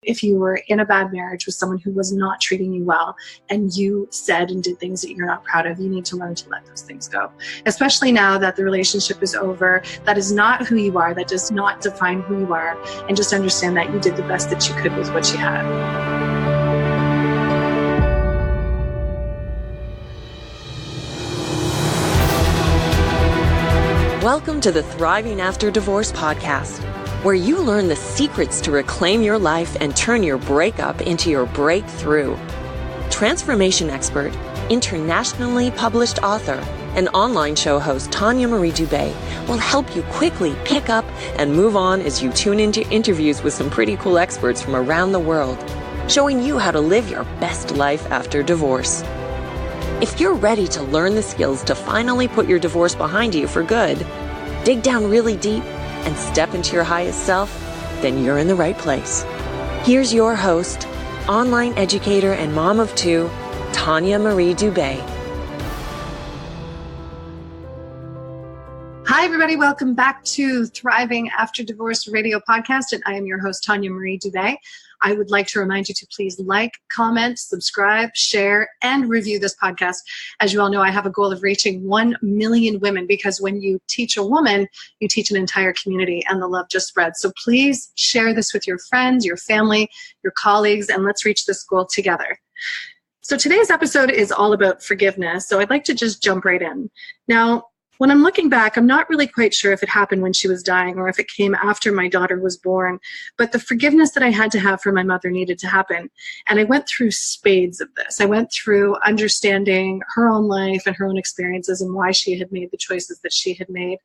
if you were in a bad marriage with someone who was not treating you well and you said and did things that you're not proud of, you need to learn to let those things go. Especially now that the relationship is over, that is not who you are, that does not define who you are, and just understand that you did the best that you could with what you had. Welcome to the Thriving After Divorce podcast, where you learn the secrets to reclaim your life and turn your breakup into your breakthrough. Transformation expert, internationally published author, and online show host Tanya Marie Dubé will help you quickly pick up and move on as you tune into interviews with some pretty cool experts from around the world, showing you how to live your best life after divorce. If you're ready to learn the skills to finally put your divorce behind you for good, dig down really deep, and step into your highest self, then you're in the right place. Here's your host, online educator and mom of two, Tanya Marie Dubé. Hi, everybody. Welcome back to Thriving After Divorce Radio Podcast, and I am your host, Tanya Marie Dubé. I would like to remind you to please like, comment, subscribe, share, and review this podcast. As you all know, I have a goal of reaching 1 million women, because when you teach a woman, you teach an entire community, and the love just spreads. So please share this with your friends, your family, your colleagues, and let's reach this goal together. So today's episode is all about forgiveness, so I'd like to just jump right in. Now, when I'm looking back, I'm not really quite sure if it happened when she was dying or if it came after my daughter was born, but the forgiveness that I had to have for my mother needed to happen. And I went through spades of this. I went through understanding her own life and her own experiences and why she had made the choices that she had made.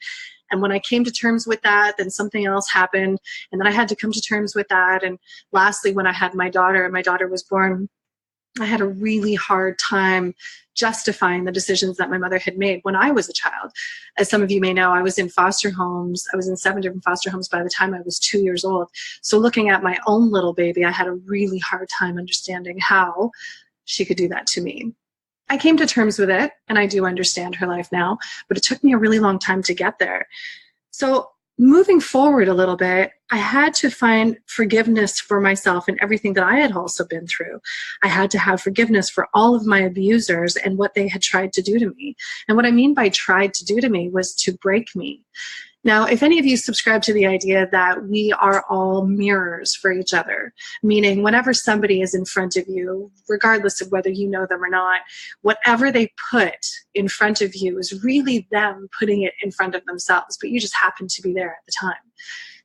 And when I came to terms with that, then something else happened, and then I had to come to terms with that. And lastly, when I had my daughter and my daughter was born, I had a really hard time justifying the decisions that my mother had made when I was a child. As some of you may know, I was in foster homes. I was in 7 different foster homes by the time I was 2 years old. So looking at my own little baby, I had a really hard time understanding how she could do that to me. I came to terms with it, and I do understand her life now, but it took me a really long time to get there. So moving forward a little bit, I had to find forgiveness for myself and everything that I had also been through. I had to have forgiveness for all of my abusers and what they had tried to do to me. And what I mean by tried to do to me was to break me. Now, if any of you subscribe to the idea that we are all mirrors for each other, meaning whenever somebody is in front of you, regardless of whether you know them or not, whatever they put in front of you is really them putting it in front of themselves, but you just happen to be there at the time.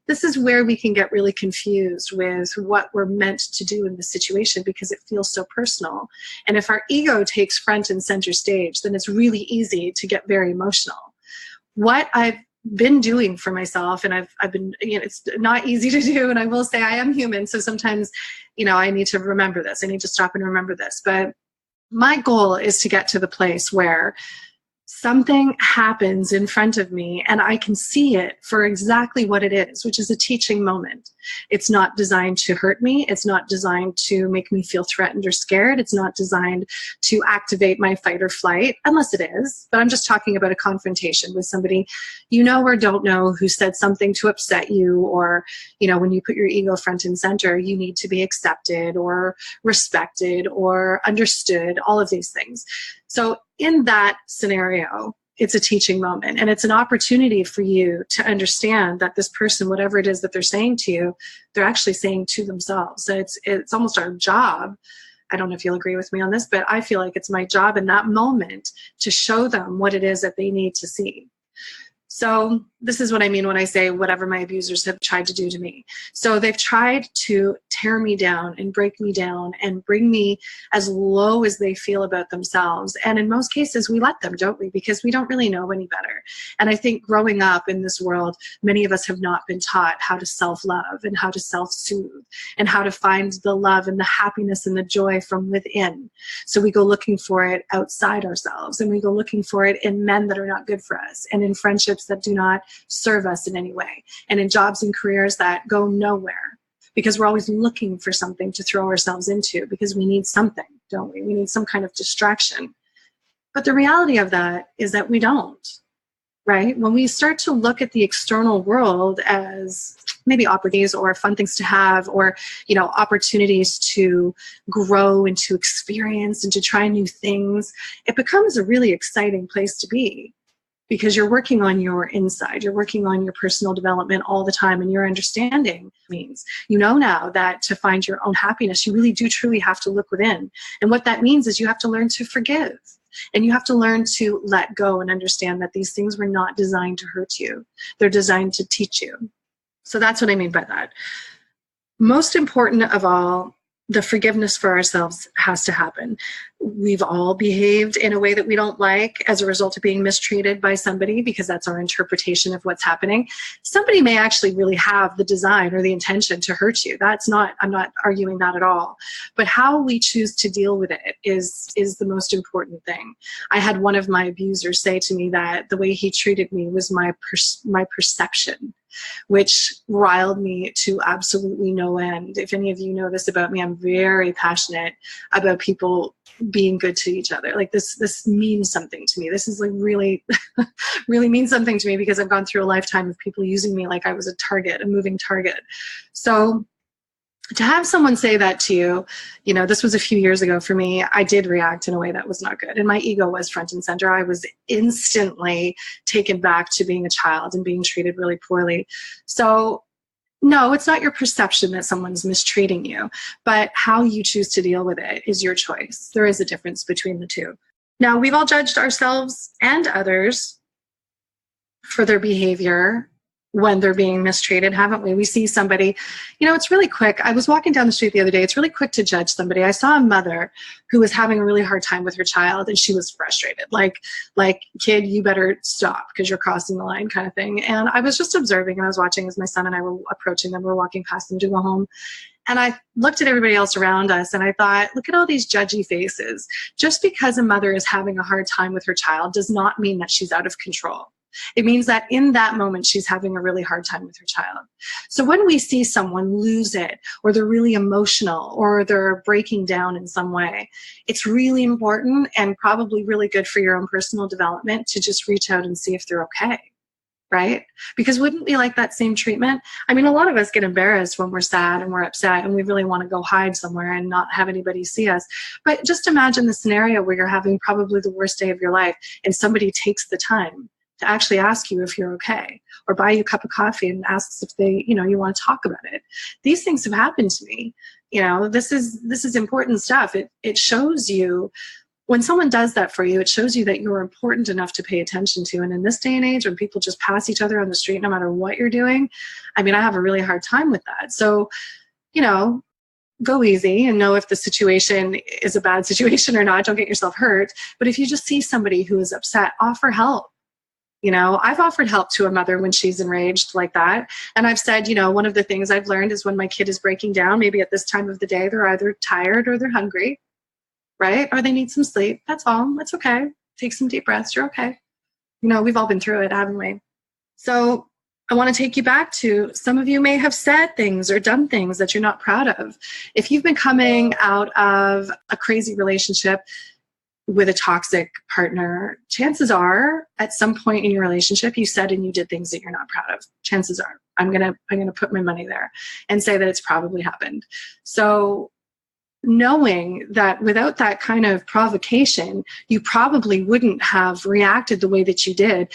This is where we can get really confused with what we're meant to do in this situation, because it feels so personal. And if our ego takes front and center stage, then it's really easy to get very emotional. What I've been doing for myself, and I've been, it's not easy to do, and I will say I am human, so sometimes, I need to remember this. I need to stop and remember this. But my goal is to get to the place where something happens in front of me and I can see it for exactly what it is, which is a teaching moment. It's not designed to hurt me. It's not designed to make me feel threatened or scared. It's not designed to activate my fight or flight, unless it is. But I'm just talking about a confrontation with somebody you know or don't know who said something to upset you, or, when you put your ego front and center, you need to be accepted or respected or understood, all of these things. So in that scenario, it's a teaching moment, and it's an opportunity for you to understand that this person, whatever it is that they're saying to you, they're actually saying to themselves. So it's almost our job. I don't know if you'll agree with me on this, but I feel like it's my job in that moment to show them what it is that they need to see. So this is what I mean when I say whatever my abusers have tried to do to me. So they've tried to tear me down and break me down and bring me as low as they feel about themselves. And in most cases, we let them, don't we? Because we don't really know any better. And I think growing up in this world, many of us have not been taught how to self-love and how to self-soothe and how to find the love and the happiness and the joy from within. So we go looking for it outside ourselves, and we go looking for it in men that are not good for us, and in friendships that do not serve us in any way, and in jobs and careers that go nowhere, because we're always looking for something to throw ourselves into, because we need something, don't we? We need some kind of distraction. But the reality of that is that we don't. right? When we start to look at the external world as maybe opportunities or fun things to have, or, opportunities to grow and to experience and to try new things, it becomes a really exciting place to be, because you're working on your inside, you're working on your personal development all the time, and your understanding means, now that to find your own happiness, you really do truly have to look within. And what that means is you have to learn to forgive. And you have to learn to let go and understand that these things were not designed to hurt you. They're designed to teach you. So that's what I mean by that. Most important of all, the forgiveness for ourselves has to happen. We've all behaved in a way that we don't like as a result of being mistreated by somebody, because that's our interpretation of what's happening. Somebody may actually really have the design or the intention to hurt you. I'm not arguing that at all. But how we choose to deal with it is the most important thing. I had one of my abusers say to me that the way he treated me was my perception, which riled me to absolutely no end. If any of you know this about me, I'm very passionate about people being good to each other. Like this means something to me. This is like really, really means something to me, because I've gone through a lifetime of people using me like I was a target, a moving target. So to have someone say that to you, this was a few years ago for me, I did react in a way that was not good. And my ego was front and center. I was instantly taken back to being a child and being treated really poorly. So no, it's not your perception that someone's mistreating you, but how you choose to deal with it is your choice. There is a difference between the two. Now, we've all judged ourselves and others for their behavior when they're being mistreated, haven't we? We see somebody, it's really quick. I was walking down the street the other day. It's really quick to judge somebody. I saw a mother who was having a really hard time with her child, and she was frustrated. Like, kid, you better stop because you're crossing the line, kind of thing. And I was just observing, and I was watching as my son and I were approaching them. We were walking past them to go home. And I looked at everybody else around us, and I thought, look at all these judgy faces. Just because a mother is having a hard time with her child does not mean that she's out of control. It means that in that moment, she's having a really hard time with her child. So when we see someone lose it, or they're really emotional, or they're breaking down in some way, it's really important and probably really good for your own personal development to just reach out and see if they're okay, right? Because wouldn't we like that same treatment? I mean, a lot of us get embarrassed when we're sad and we're upset, and we really want to go hide somewhere and not have anybody see us. But just imagine the scenario where you're having probably the worst day of your life, and somebody takes the time to actually ask you if you're okay, or buy you a cup of coffee and asks if they, you want to talk about it. These things have happened to me. This is important stuff. It shows you, when someone does that for you, it shows you that you're important enough to pay attention to. And in this day and age, when people just pass each other on the street, no matter what you're doing, I mean, I have a really hard time with that. So, go easy and know if the situation is a bad situation or not. Don't get yourself hurt. But if you just see somebody who is upset, offer help. I've offered help to a mother when she's enraged like that. And I've said, one of the things I've learned is when my kid is breaking down, maybe at this time of the day, they're either tired or they're hungry, right? Or they need some sleep. That's all. That's okay. Take some deep breaths. You're okay. We've all been through it, haven't we? So I want to take you back to, some of you may have said things or done things that you're not proud of. If you've been coming out of a crazy relationship with a toxic partner, chances are at some point in your relationship, you said and you did things that you're not proud of. Chances are, I'm going to put my money there and say that it's probably happened. So knowing that without that kind of provocation, you probably wouldn't have reacted the way that you did.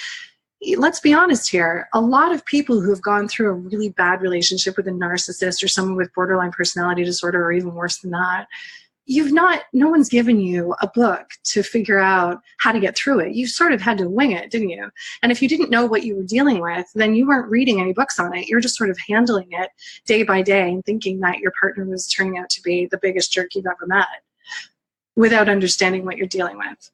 Let's be honest here. A lot of people who have gone through a really bad relationship with a narcissist or someone with borderline personality disorder, or even worse than that, no one's given you a book to figure out how to get through it. You sort of had to wing it, didn't you? And if you didn't know what you were dealing with, then you weren't reading any books on it. You're just sort of handling it day by day and thinking that your partner was turning out to be the biggest jerk you've ever met without understanding what you're dealing with.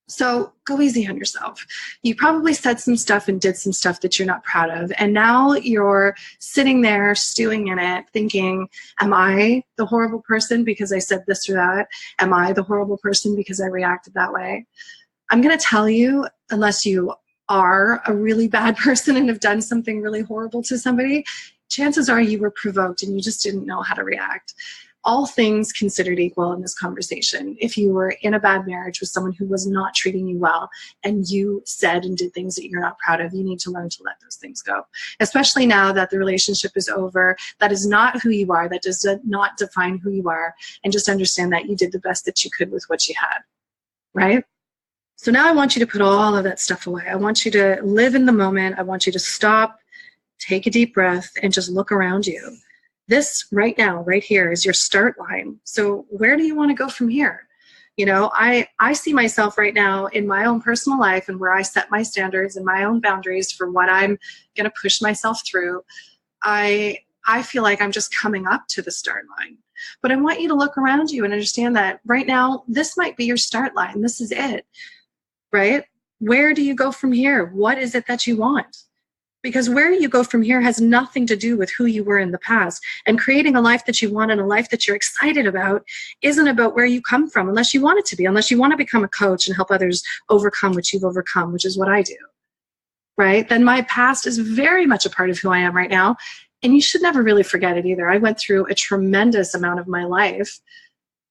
So go easy on yourself. You probably said some stuff and did some stuff that you're not proud of. And now you're sitting there stewing in it thinking, am I the horrible person because I said this or that? Am I the horrible person because I reacted that way? I'm going to tell you, unless you are a really bad person and have done something really horrible to somebody, chances are you were provoked and you just didn't know how to react. all things considered equal in this conversation, if you were in a bad marriage with someone who was not treating you well and you said and did things that you're not proud of, you need to learn to let those things go. Especially now that the relationship is over, that is not who you are, that does not define who you are, and just understand that you did the best that you could with what you had, right? So now I want you to put all of that stuff away. I want you to live in the moment. I want you to stop, take a deep breath, and just look around you. This right now, right here, is your start line. So where do you want to go from here? You know, I see myself right now in my own personal life and where I set my standards and my own boundaries for what I'm going to push myself through. I feel like I'm just coming up to the start line. But I want you to look around you and understand that right now, this might be your start line. This is it, right? Where do you go from here? What is it that you want? Because where you go from here has nothing to do with who you were in the past. And creating a life that you want and a life that you're excited about isn't about where you come from, unless you want it to be, unless you want to become a coach and help others overcome what you've overcome, which is what I do, right? Then my past is very much a part of who I am right now. And you should never really forget it either. I went through a tremendous amount of my life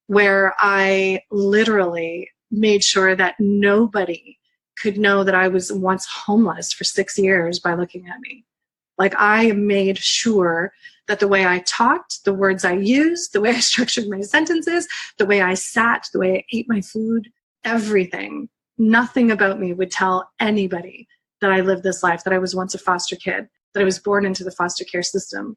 where I literally made sure that nobody could know that I was once homeless for 6 years by looking at me. Like, I made sure that the way I talked, the words I used, the way I structured my sentences, the way I sat, the way I ate my food, everything, nothing about me would tell anybody that I lived this life, that I was once a foster kid, that I was born into the foster care system.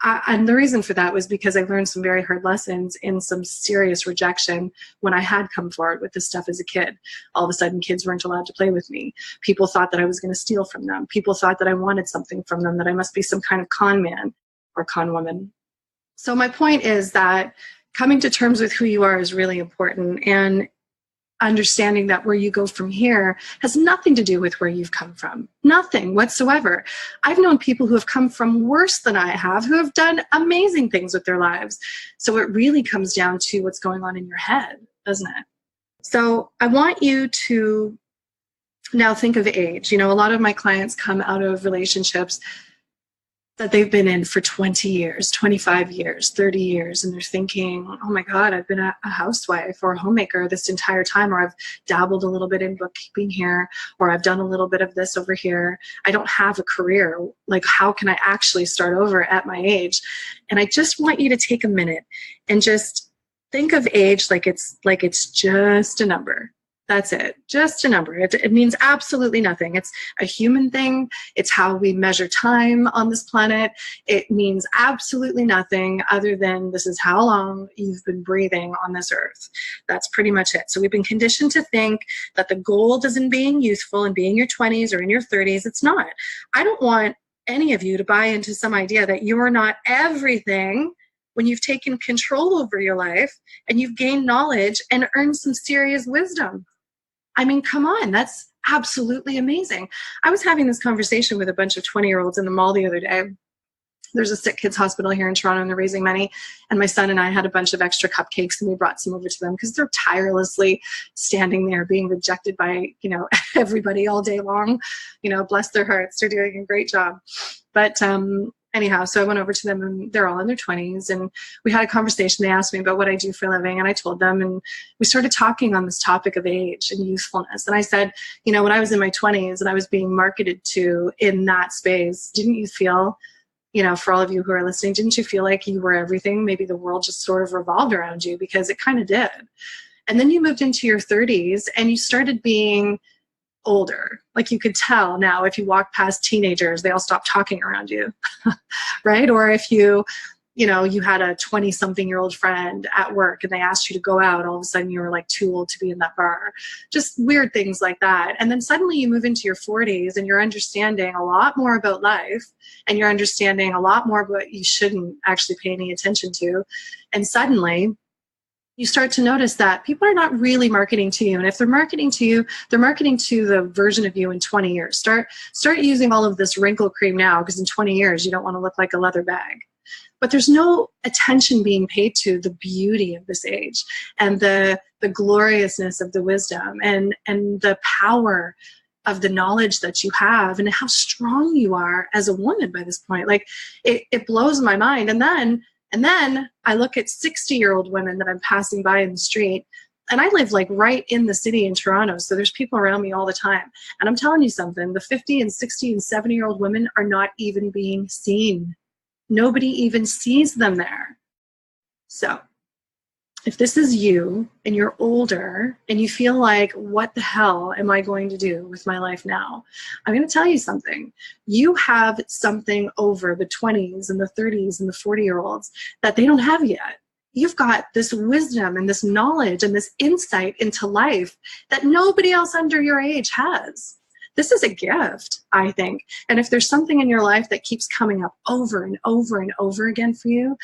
And the reason for that was because I learned some very hard lessons in some serious rejection when I had come forward with this stuff as a kid. All of a sudden, kids weren't allowed to play with me. People thought that I was going to steal from them. People thought that I wanted something from them, that I must be some kind of con man or con woman. So my point is that coming to terms with who you are is really important, and understanding that where you go from here has nothing to do with where you've come from. Nothing whatsoever. I've known people who have come from worse than I have, who have done amazing things with their lives. So it really comes down to what's going on in your head, doesn't it? So I want you to now think of age. You know, a lot of my clients come out of relationships that they've been in for 20 years, 25 years, 30 years, and they're thinking, oh my God, I've been a housewife or a homemaker this entire time, or I've dabbled a little bit in bookkeeping here, or I've done a little bit of this over here. I don't have a career. Like, how can I actually start over at my age? And I just want you to take a minute and just think of age like it's just a number. That's it. Just a number. It means absolutely nothing. It's a human thing. It's how we measure time on this planet. It means absolutely nothing other than this is how long you've been breathing on this earth. That's pretty much it. So we've been conditioned to think that the gold is in being youthful and being in your 20s or in your 30s. It's not. I don't want any of you to buy into some idea that you're not everything when you've taken control over your life and you've gained knowledge and earned some serious wisdom. I mean, come on, that's absolutely amazing. I was having this conversation with a bunch of 20-year-olds in the mall the other day. There's a sick kids hospital here in Toronto and they're raising money. And my son and I had a bunch of extra cupcakes and we brought some over to them because they're tirelessly standing there being rejected by, everybody all day long. Bless their hearts. They're doing a great job. But anyhow, so I went over to them and they're all in their 20s and we had a conversation. They asked me about what I do for a living and I told them, and we started talking on this topic of age and youthfulness. And I said, when I was in my 20s and I was being marketed to in that space, didn't you feel, for all of you who are listening, didn't you feel like you were everything? Maybe the world just sort of revolved around you, because it kind of did. And then you moved into your 30s and you started being older. Like, you could tell now if you walk past teenagers, they all stop talking around you, right? Or if you had a 20-something-year-old friend at work and they asked you to go out, all of a sudden you were like too old to be in that bar. Just weird things like that. And then suddenly you move into your 40s and you're understanding a lot more about life and you're understanding a lot more about what you shouldn't actually pay any attention to. And suddenly you start to notice that people are not really marketing to you. And if they're marketing to you, they're marketing to the version of you in 20 years. Start using all of this wrinkle cream now, because in 20 years, you don't want to look like a leather bag. But there's no attention being paid to the beauty of this age and the gloriousness of the wisdom and the power of the knowledge that you have and how strong you are as a woman by this point. Like, it blows my mind. And then And then I look at 60-year-old women that I'm passing by in the street, and I live like right in the city in Toronto. So there's people around me all the time. And I'm telling you something, the 50 and 60 and 70-year-old women are not even being seen. Nobody even sees them there. So if this is you and you're older and you feel like, what the hell am I going to do with my life now? I'm going to tell you something. You have something over the 20s and the 30s and the 40-year-olds that they don't have yet. You've got this wisdom and this knowledge and this insight into life that nobody else under your age has. This is a gift, I think. And if there's something in your life that keeps coming up over and over and over again for you,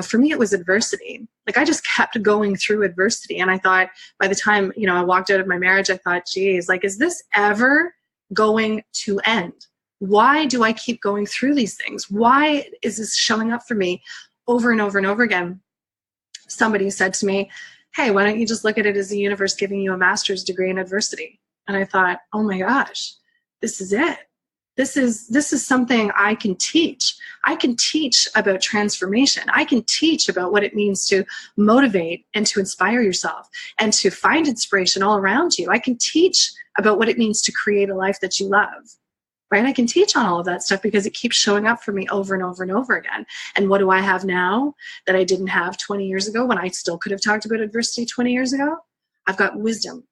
for me, it was adversity. Like, I just kept going through adversity. And I thought, by the time, I walked out of my marriage, I thought, geez, like, is this ever going to end? Why do I keep going through these things? Why is this showing up for me over and over and over again? Somebody said to me, hey, why don't you just look at it as the universe giving you a master's degree in adversity? And I thought, oh my gosh, this is it. This is something I can teach. I can teach about transformation. I can teach about what it means to motivate and to inspire yourself and to find inspiration all around you. I can teach about what it means to create a life that you love, right? I can teach on all of that stuff because it keeps showing up for me over and over and over again. And what do I have now that I didn't have 20 years ago when I still could have talked about adversity 20 years ago? I've got wisdom,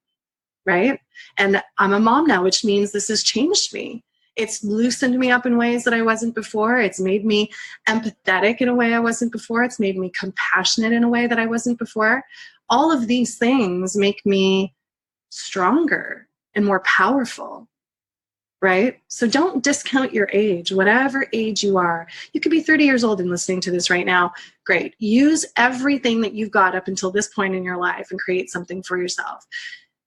right? And I'm a mom now, which means this has changed me. It's loosened me up in ways that I wasn't before. It's made me empathetic in a way I wasn't before. It's made me compassionate in a way that I wasn't before. All of these things make me stronger and more powerful, right? So don't discount your age, whatever age you are. You could be 30 years old and listening to this right now. Great. Use everything that you've got up until this point in your life and create something for yourself.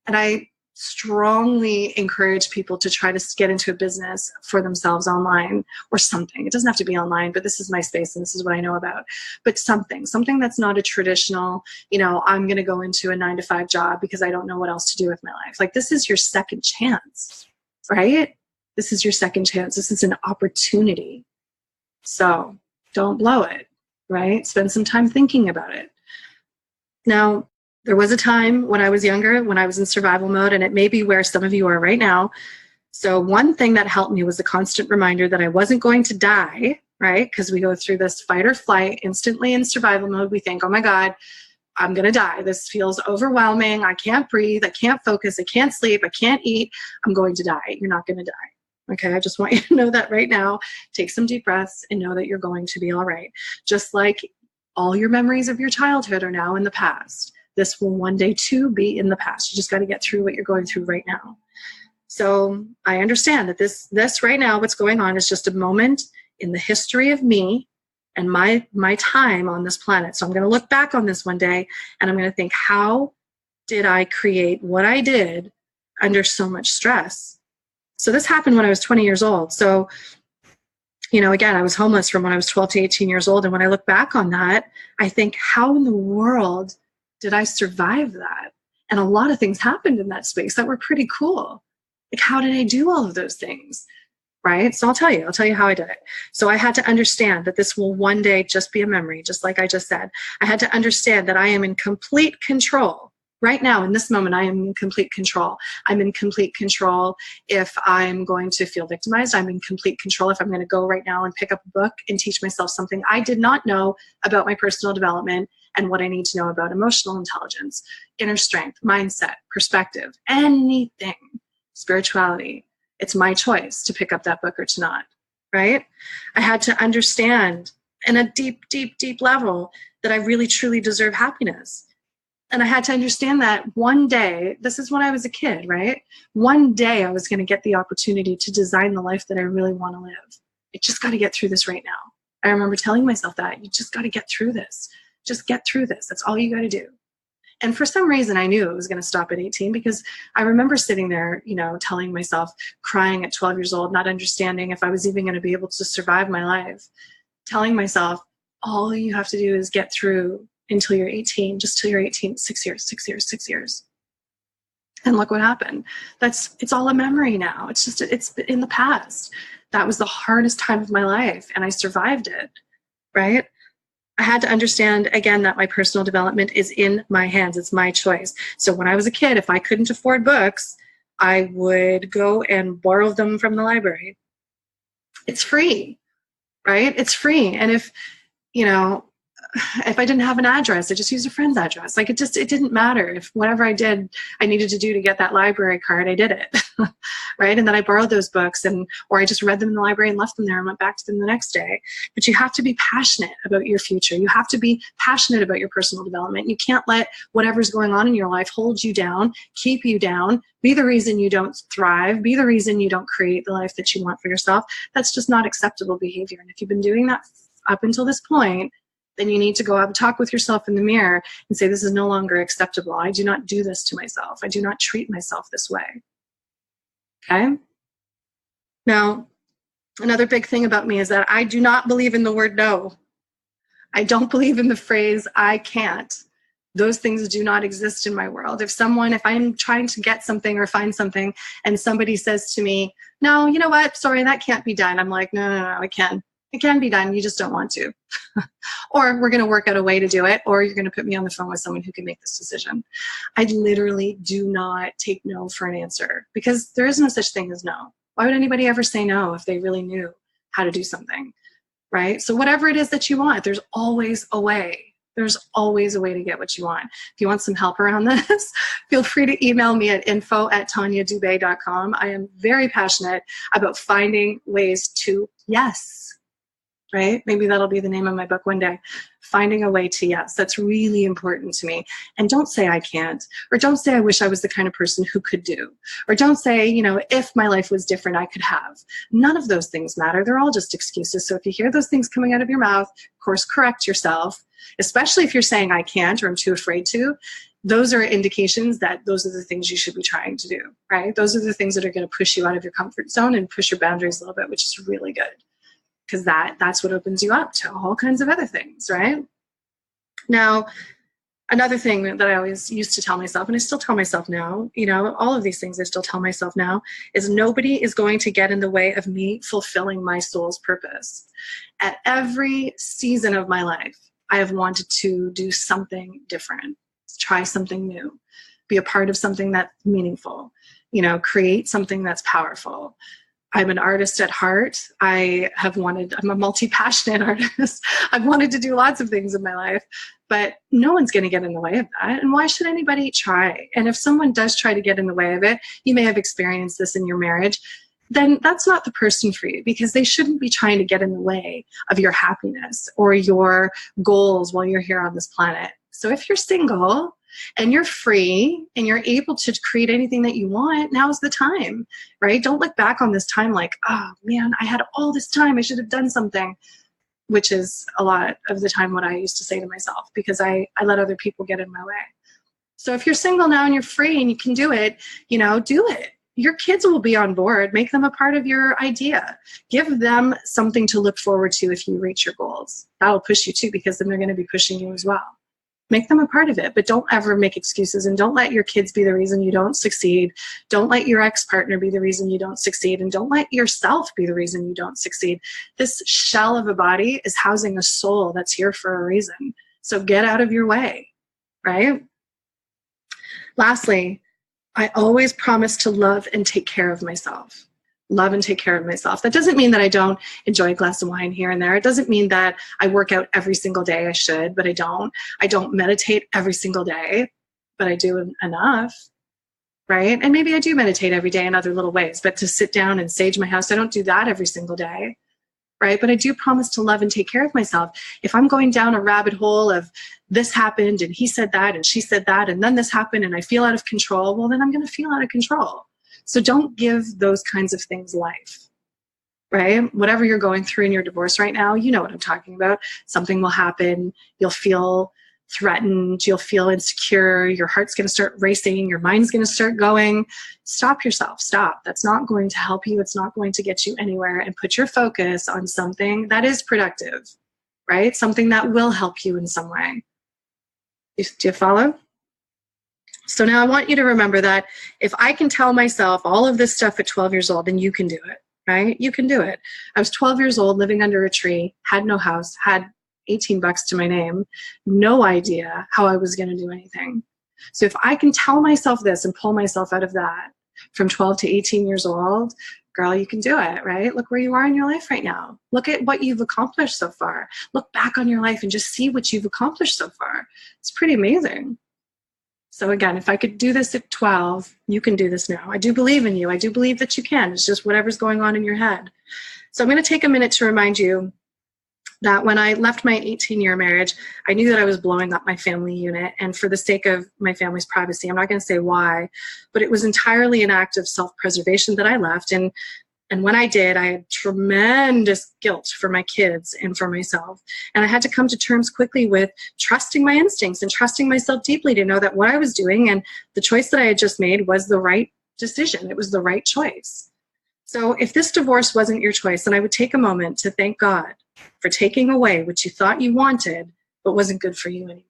And I strongly encourage people to try to get into a business for themselves online or something. It doesn't have to be online, but this is my space and this is what I know about. But something that's not a traditional, I'm going to go into a 9-to-5 job because I don't know what else to do with my life. Like, this is your second chance, right? This is your second chance. This is an opportunity. So don't blow it, right? Spend some time thinking about it. Now, there was a time when I was younger, when I was in survival mode, and it may be where some of you are right now. So one thing that helped me was the constant reminder that I wasn't going to die, right? Because we go through this fight or flight instantly in survival mode. We think, oh my God, I'm going to die. This feels overwhelming. I can't breathe. I can't focus. I can't sleep. I can't eat. I'm going to die. You're not going to die. Okay, I just want you to know that right now. Take some deep breaths and know that you're going to be all right. Just like all your memories of your childhood are now in the past. This will one day too be in the past. You just got to get through what you're going through right now. So I understand that this right now, what's going on is just a moment in the history of me and my time on this planet. So I'm going to look back on this one day and I'm going to think, how did I create what I did under so much stress? So this happened when I was 20 years old. So, again, I was homeless from when I was 12 to 18 years old. And when I look back on that, I think, how in the world did I survive that? And a lot of things happened in that space that were pretty cool. Like, how did I do all of those things? Right? So I'll tell you how I did it. So I had to understand that this will one day just be a memory, just like I just said. I had to understand that I am in complete control. Right now, in this moment, I am in complete control. I'm in complete control if I'm going to feel victimized. I'm in complete control if I'm going to go right now and pick up a book and teach myself something I did not know about my personal development and what I need to know about emotional intelligence, inner strength, mindset, perspective, anything, spirituality. It's my choice to pick up that book or to not, right? I had to understand in a deep, deep, deep level that I really, truly deserve happiness. And I had to understand that one day, this is when I was a kid, right? One day I was going to get the opportunity to design the life that I really want to live. I just got to get through this right now. I remember telling myself that. You just got to get through this. Just get through this. That's all you got to do. And for some reason, I knew it was going to stop at 18 because I remember sitting there, telling myself, crying at 12 years old, not understanding if I was even going to be able to survive my life, telling myself, all you have to do is get through until you're 18, just till you're 18, 6 years. And look what happened. It's all a memory now. It's in the past. That was the hardest time of my life and I survived it, right? I had to understand, again, that my personal development is in my hands. It's my choice. So when I was a kid, if I couldn't afford books, I would go and borrow them from the library. It's free, right? It's free. And if, you know, if I didn't have an address, I just used a friend's address. Like it didn't matter. If whatever I did, I needed to do to get that library card, I did it, right? And then I borrowed those books or I just read them in the library and left them there and went back to them the next day. But you have to be passionate about your future. You have to be passionate about your personal development. You can't let whatever's going on in your life hold you down, keep you down, be the reason you don't thrive, be the reason you don't create the life that you want for yourself. That's just not acceptable behavior. And if you've been doing that up until this point, then you need to go out and talk with yourself in the mirror and say, this is no longer acceptable. I do not do this to myself. I do not treat myself this way. Okay? Now, another big thing about me is that I do not believe in the word no. I don't believe in the phrase, I can't. Those things do not exist in my world. If I'm trying to get something or find something and somebody says to me, no, you know what? Sorry, that can't be done. I'm like, no, it can. It can be done. You just don't want to. Or we're going to work out a way to do it, or you're going to put me on the phone with someone who can make this decision. I literally do not take no for an answer because there is no such thing as no. Why would anybody ever say no if they really knew how to do something, right? So whatever it is that you want, there's always a way. There's always a way to get what you want. If you want some help around this, feel free to email me at info@tanyadubé.com. I am very passionate about finding ways to yes. Right? Maybe that'll be the name of my book one day. Finding a way to yes. That's really important to me. And don't say I can't, or don't say I wish I was the kind of person who could do, or don't say, if my life was different, I could have. None of those things matter. They're all just excuses. So if you hear those things coming out of your mouth, of course, correct yourself, especially if you're saying I can't or I'm too afraid to. Those are indications that those are the things you should be trying to do, right? Those are the things that are going to push you out of your comfort zone and push your boundaries a little bit, which is really good. Because that's what opens you up to all kinds of other things, right? Now, another thing that I always used to tell myself, and I still tell myself now, all of these things I still tell myself now, is nobody is going to get in the way of me fulfilling my soul's purpose. At every season of my life, I have wanted to do something different, try something new, be a part of something that's meaningful, create something that's powerful. I'm an artist at heart. I'm a multi-passionate artist. I've wanted to do lots of things in my life, but no one's going to get in the way of that. And why should anybody try? And if someone does try to get in the way of it, you may have experienced this in your marriage, then that's not the person for you, because they shouldn't be trying to get in the way of your happiness or your goals while you're here on this planet. So if you're single and you're free and you're able to create anything that you want, now's the time, right? Don't look back on this time like, oh man, I had all this time, I should have done something, which is a lot of the time what I used to say to myself, because I let other people get in my way. So if you're single now and you're free and you can do it, do it. Your kids will be on board. Make them a part of your idea. Give them something to look forward to if you reach your goals. That'll push you too, because then they're going to be pushing you as well. Make them a part of it, but don't ever make excuses, and don't let your kids be the reason you don't succeed. Don't let your ex-partner be the reason you don't succeed, and don't let yourself be the reason you don't succeed. This shell of a body is housing a soul that's here for a reason. So get out of your way, right? Lastly, I always promise to love and take care of myself. Love and take care of myself. That doesn't mean that I don't enjoy a glass of wine here and there. It doesn't mean that I work out every single day. I should, but I don't. I don't meditate every single day, but I do enough, right? And maybe I do meditate every day in other little ways, but to sit down and sage my house, I don't do that every single day, right? But I do promise to love and take care of myself. If I'm going down a rabbit hole of this happened and he said that and she said that and then this happened and I feel out of control, well, then I'm going to feel out of control. So don't give those kinds of things life, right? Whatever you're going through in your divorce right now, you know what I'm talking about. Something will happen. You'll feel threatened. You'll feel insecure. Your heart's going to start racing. Your mind's going to start going. Stop yourself. Stop. That's not going to help you. It's not going to get you anywhere. And put your focus on something that is productive, right? Something that will help you in some way. Do you follow? So now I want you to remember that if I can tell myself all of this stuff at 12 years old, then you can do it, right? You can do it. I was 12 years old, living under a tree, had no house, had $18 to my name, no idea how I was going to do anything. So if I can tell myself this and pull myself out of that from 12 to 18 years old, girl, you can do it, right? Look where you are in your life right now. Look at what you've accomplished so far. Look back on your life and just see what you've accomplished so far. It's pretty amazing. So again, if I could do this at 12, you can do this now. I do believe in you. I do believe that you can. It's just whatever's going on in your head. So I'm going to take a minute to remind you that when I left my 18-year marriage, I knew that I was blowing up my family unit. And for the sake of my family's privacy, I'm not going to say why, but it was entirely an act of self-preservation that I left. And when I did, I had tremendous guilt for my kids and for myself. And I had to come to terms quickly with trusting my instincts and trusting myself deeply to know that what I was doing and the choice that I had just made was the right decision. It was the right choice. So if this divorce wasn't your choice, then I would take a moment to thank God for taking away what you thought you wanted, but wasn't good for you anymore.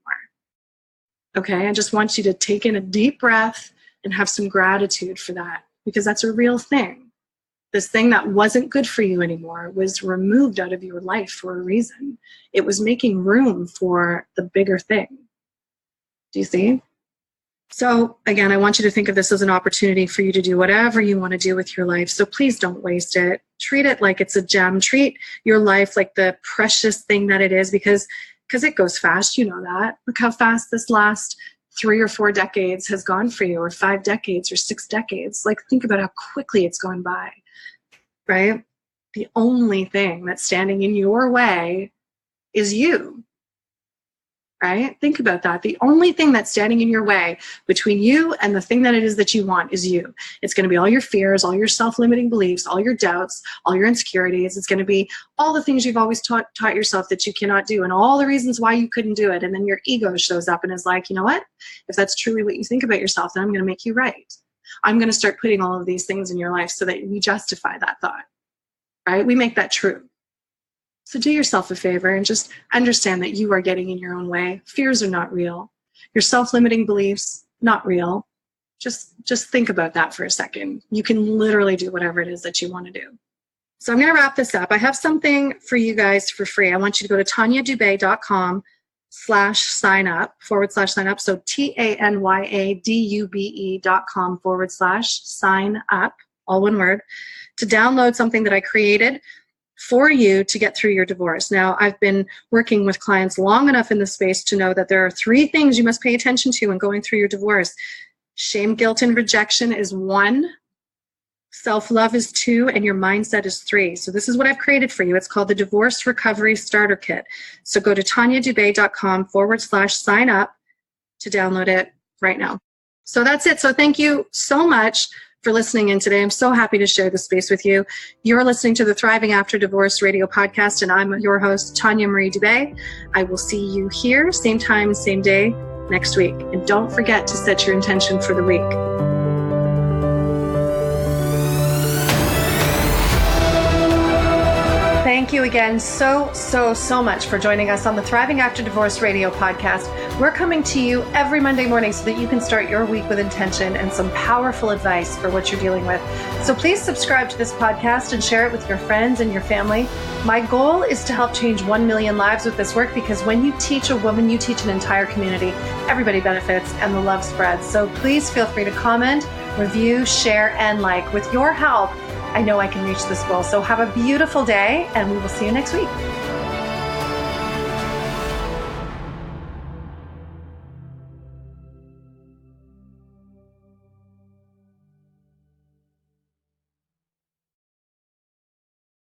Okay, I just want you to take in a deep breath and have some gratitude for that, because that's a real thing. This thing that wasn't good for you anymore was removed out of your life for a reason. It was making room for the bigger thing. Do you see? So again, I want you to think of this as an opportunity for you to do whatever you want to do with your life. So please don't waste it. Treat it like it's a gem. Treat your life like the precious thing that it is, because it goes fast. You know that. Look how fast this last 3 or 4 decades has gone for you, or 5 decades or 6 decades. Like, think about how quickly it's gone by, right? The only thing that's standing in your way is you. Right? Think about that. The only thing that's standing in your way between you and the thing that it is that you want is you. It's going to be all your fears, all your self-limiting beliefs, all your doubts, all your insecurities. It's going to be all the things you've always taught yourself that you cannot do, and all the reasons why you couldn't do it. And then your ego shows up and is like, you know what? If that's truly what you think about yourself, then I'm going to make you right. I'm going to start putting all of these things in your life so that we justify that thought. Right? We make that true. So do yourself a favor and just understand that you are getting in your own way. Fears are not real. Your self-limiting beliefs, not real. Just think about that for a second. You can literally do whatever it is that you want to do. So I'm going to wrap this up. I have something for you guys for free. I want you to go to tanyadube.com/sign up. So TANYADUBE.com/sign up, all one word, to download something that I created for you to get through your divorce. Now, I've been working with clients long enough in this space to know that there are 3 things you must pay attention to when going through your divorce. Shame, guilt, and rejection is 1. Self-love is 2, and your mindset is 3. So this is what I've created for you. It's called the Divorce Recovery Starter Kit. So go to tanyadube.com/sign up to download it right now. So that's it. So thank you so much for listening in today. I'm so happy to share this space with you. You're listening to the Thriving After Divorce radio podcast, and I'm your host, Tanya Marie Dubé. I will see you here, same time, same day, next week. And don't forget to set your intention for the week. Thank you again so much for joining us on the Thriving After Divorce radio podcast. We're coming to you every Monday morning so that you can start your week with intention and some powerful advice for what you're dealing with. So please subscribe to this podcast and share it with your friends and your family. My goal is to help change 1 million lives with this work, because when you teach a woman, you teach an entire community. Everybody benefits and the love spreads. So please feel free to comment, review, share, and like. With your help, I know I can reach this goal. So have a beautiful day, and we will see you next week.